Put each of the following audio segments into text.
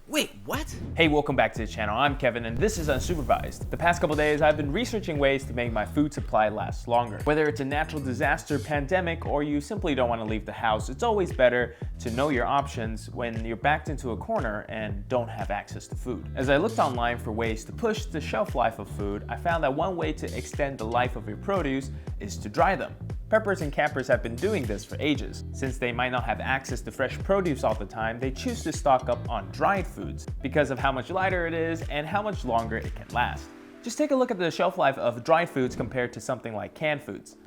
Wait, what? Hey, welcome back to the channel. I'm Kevin and this is Unsupervised. The past couple days I've been researching ways to make my food supply last longer. Whether it's a natural disaster, pandemic, or you simply don't want to leave the house, it's always better to know your options when you're backed into a corner and don't have access to food. As I looked online for ways to push the shelf life of food, I found that one way to extend the life of your produce is to dry them. Preppers and campers have been doing this for ages. Since they might not have access to fresh produce all the time, they choose to stock up on dried foods because of how much lighter it is and how much longer it can last. Just take a look at the shelf life of dried foods compared to something like canned foods.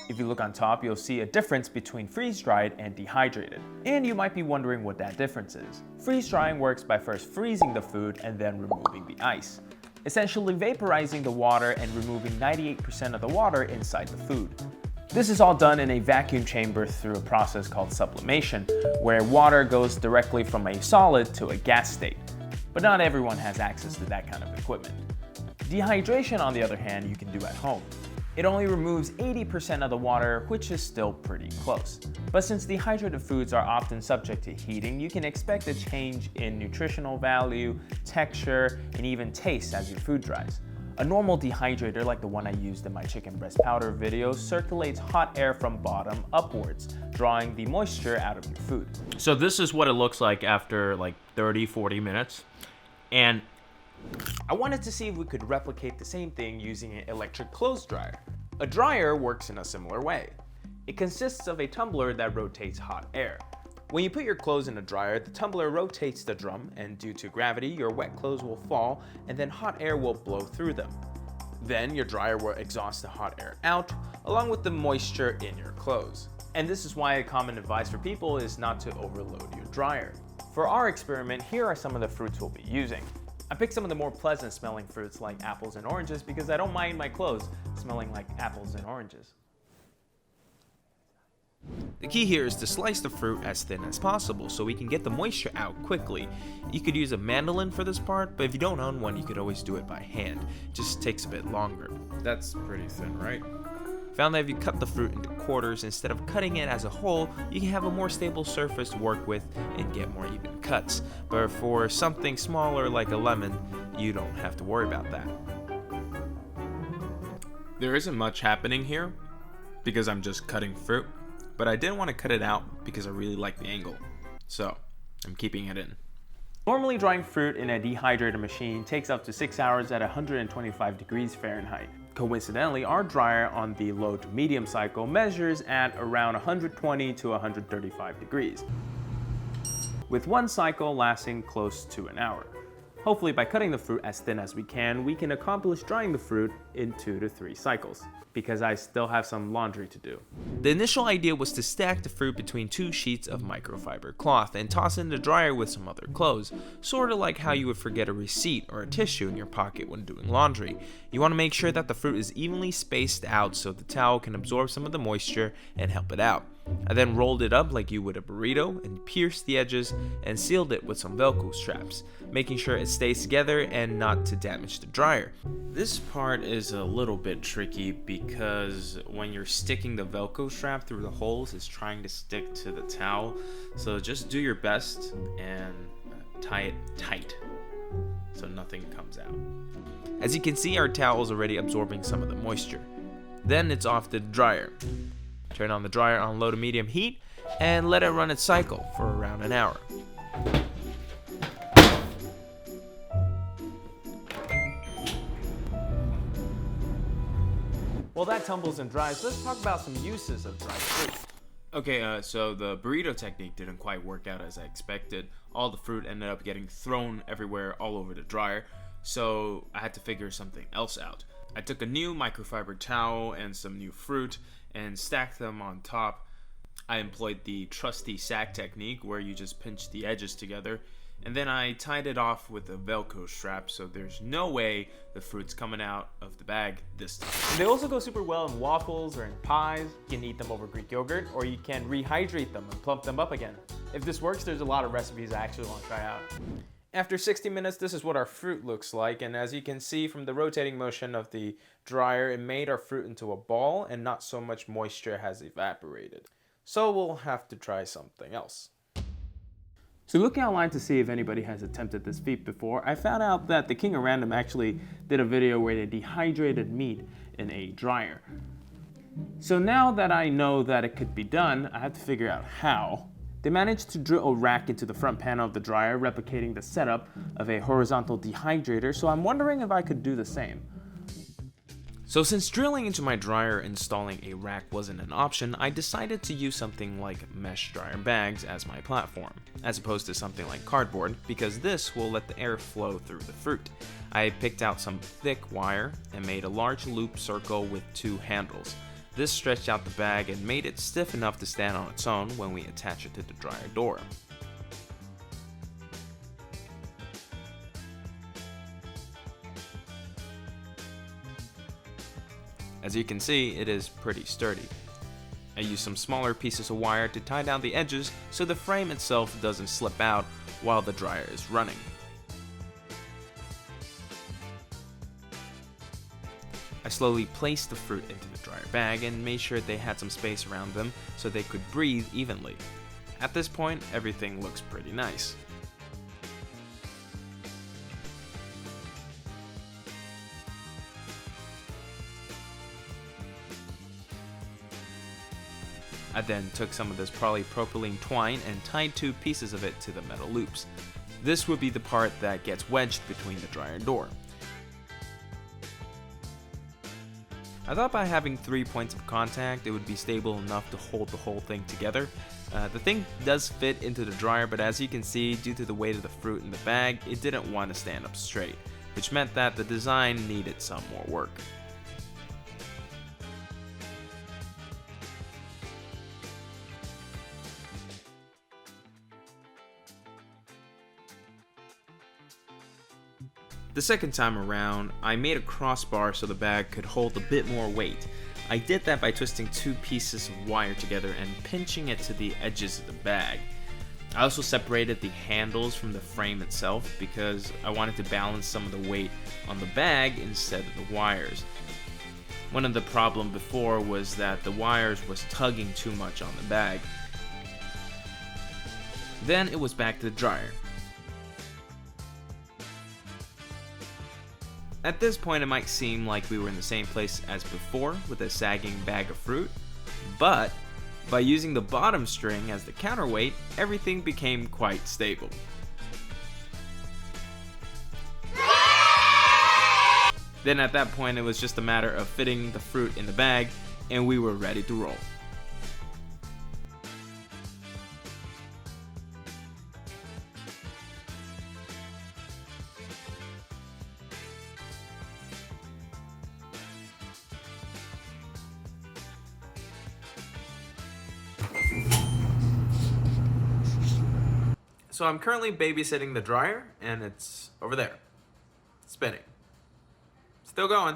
If you look on top, you'll see a difference between freeze-dried and dehydrated. And you might be wondering what that difference is. Freeze-drying works by first freezing the food and then removing the ice, essentially vaporizing the water and removing 98% of the water inside the food. This is all done in a vacuum chamber through a process called sublimation, where water goes directly from a solid to a gas state. But not everyone has access to that kind of equipment. Dehydration, on the other hand, you can do at home. It only removes 80% of the water, which is still pretty close. But since dehydrated foods are often subject to heating, you can expect a change in nutritional value, texture, and even taste as your food dries. A normal dehydrator, like the one I used in my chicken breast powder video, circulates hot air from bottom upwards, drawing the moisture out of your food. So this is what it looks like after like 30-40 minutes. And I wanted to see if we could replicate the same thing using an electric clothes dryer. A dryer works in a similar way. It consists of a tumbler that rotates hot air. When you put your clothes in a dryer, the tumbler rotates the drum, and due to gravity, your wet clothes will fall and then hot air will blow through them. Then your dryer will exhaust the hot air out, along with the moisture in your clothes. And this is why a common advice for people is not to overload your dryer. For our experiment, here are some of the fruits we'll be using. I picked some of the more pleasant smelling fruits like apples and oranges because I don't mind my clothes smelling like apples and oranges. the key here is to slice the fruit as thin as possible so we can get the moisture out quickly. You could use a mandolin for this part, but if you don't own one, you could always do it by hand. It just takes a bit longer. That's pretty thin, right? Found that if you cut the fruit into quarters instead of cutting it as a whole, you can have a more stable surface to work with and get more even cuts. But for something smaller like a lemon, you don't have to worry about that. There isn't much happening here because I'm just cutting fruit, but I didn't want to cut it out because I really like the angle, so I'm keeping it in. Normally drying fruit in a dehydrator machine takes up to 6 hours at 125 degrees Fahrenheit. Coincidentally, our dryer on the low to medium cycle measures at around 120 to 135 degrees, with one cycle lasting close to an hour. Hopefully by cutting the fruit as thin as we can accomplish drying the fruit in 2 to 3 cycles, because I still have some laundry to do. The initial idea was to stack the fruit between 2 sheets of microfiber cloth and toss it in the dryer with some other clothes, sort of like how you would forget a receipt or a tissue in your pocket when doing laundry. You want to make sure that the fruit is evenly spaced out so the towel can absorb some of the moisture and help it out. I then rolled it up like you would a burrito and pierced the edges and sealed it with some Velcro straps, making sure it stays together and not to damage the dryer. This part is a little bit tricky because when you're sticking the Velcro strap through the holes, it's trying to stick to the towel. So just do your best and tie it tight so nothing comes out. As you can see, our towel is already absorbing some of the moisture. Then it's off to the dryer. Turn on the dryer on low to medium heat and let it run its cycle for around an hour. While that tumbles and dries, let's talk about some uses of dried fruit. Okay, so the burrito technique didn't quite work out as I expected. All the fruit ended up getting thrown everywhere all over the dryer, so I had to figure something else out. I took a new microfiber towel and some new fruit and stacked them on top. I employed the trusty sack technique where you just pinch the edges together, and then I tied it off with a Velcro strap so there's no way the fruit's coming out of the bag this time. They also go super well in waffles or in pies. You can eat them over Greek yogurt, or you can rehydrate them and plump them up again. If this works, there's a lot of recipes I actually want to try out. After 60 minutes, this is what our fruit looks like, and as you can see from the rotating motion of the dryer, it made our fruit into a ball and not so much moisture has evaporated. So we'll have to try something else. So looking online to see if anybody has attempted this feat before, I found out that the King of Random actually did a video where they dehydrated meat in a dryer. So now that I know that it could be done, I have to figure out how. They managed to drill a rack into the front panel of the dryer, replicating the setup of a horizontal dehydrator, so I'm wondering if I could do the same. So since drilling into my dryer installing a rack wasn't an option, I decided to use something like mesh dryer bags as my platform, as opposed to something like cardboard, because this will let the air flow through the fruit. I picked out some thick wire and made a large loop circle with 2 handles. This stretched out the bag and made it stiff enough to stand on its own when we attach it to the dryer door. As you can see, it is pretty sturdy. I used some smaller pieces of wire to tie down the edges so the frame itself doesn't slip out while the dryer is running. I slowly placed the fruit into the dryer bag and made sure they had some space around them so they could breathe evenly. At this point, everything looks pretty nice. I then took some of this polypropylene twine and tied 2 pieces of it to the metal loops. This would be the part that gets wedged between the dryer door. I thought by having 3 points of contact it would be stable enough to hold the whole thing together. The thing does fit into the dryer, but as you can see, due to the weight of the fruit in the bag, it didn't want to stand up straight, which meant that the design needed some more work. The second time around, I made a crossbar so the bag could hold a bit more weight. I did that by twisting 2 pieces of wire together and pinching it to the edges of the bag. I also separated the handles from the frame itself because I wanted to balance some of the weight on the bag instead of the wires. One of the problems before was that the wires was tugging too much on the bag. Then it was back to the dryer. At this point it might seem like we were in the same place as before with a sagging bag of fruit, but by using the bottom string as the counterweight, everything became quite stable. Then at that point it was just a matter of fitting the fruit in the bag and we were ready to roll. So I'm currently babysitting the dryer and it's over there, spinning. Still going.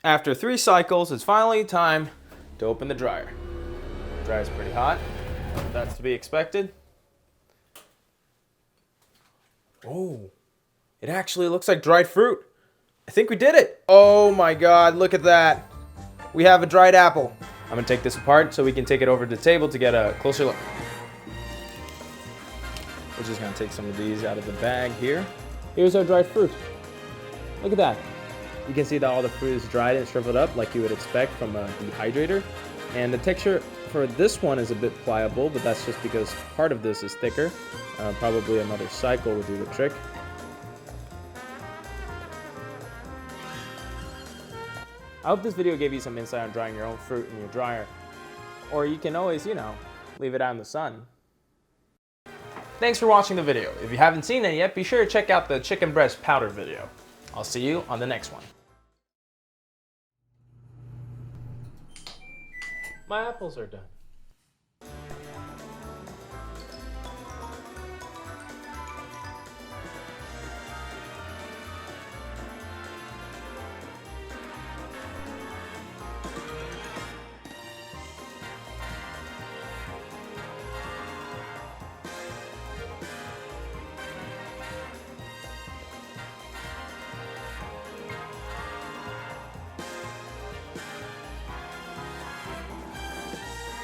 After 3 cycles, it's finally time to open the dryer. The dryer's pretty hot, that's to be expected. Oh. It actually looks like dried fruit. I think we did it. Oh my god, look at that. We have a dried apple. I'm gonna take this apart so we can take it over to the table to get a closer look. We're just gonna take some of these out of the bag here. Here's our dried fruit. Look at that. You can see that all the fruit is dried and shriveled up like you would expect from a dehydrator. And the texture for this one is a bit pliable, but that's just because part of this is thicker. Probably another cycle will do the trick. I hope this video gave you some insight on drying your own fruit in your dryer. Or you can always, leave it out in the sun. Thanks for watching the video. If you haven't seen it yet, be sure to check out the chicken breast powder video. I'll see you on the next one. My apples are done.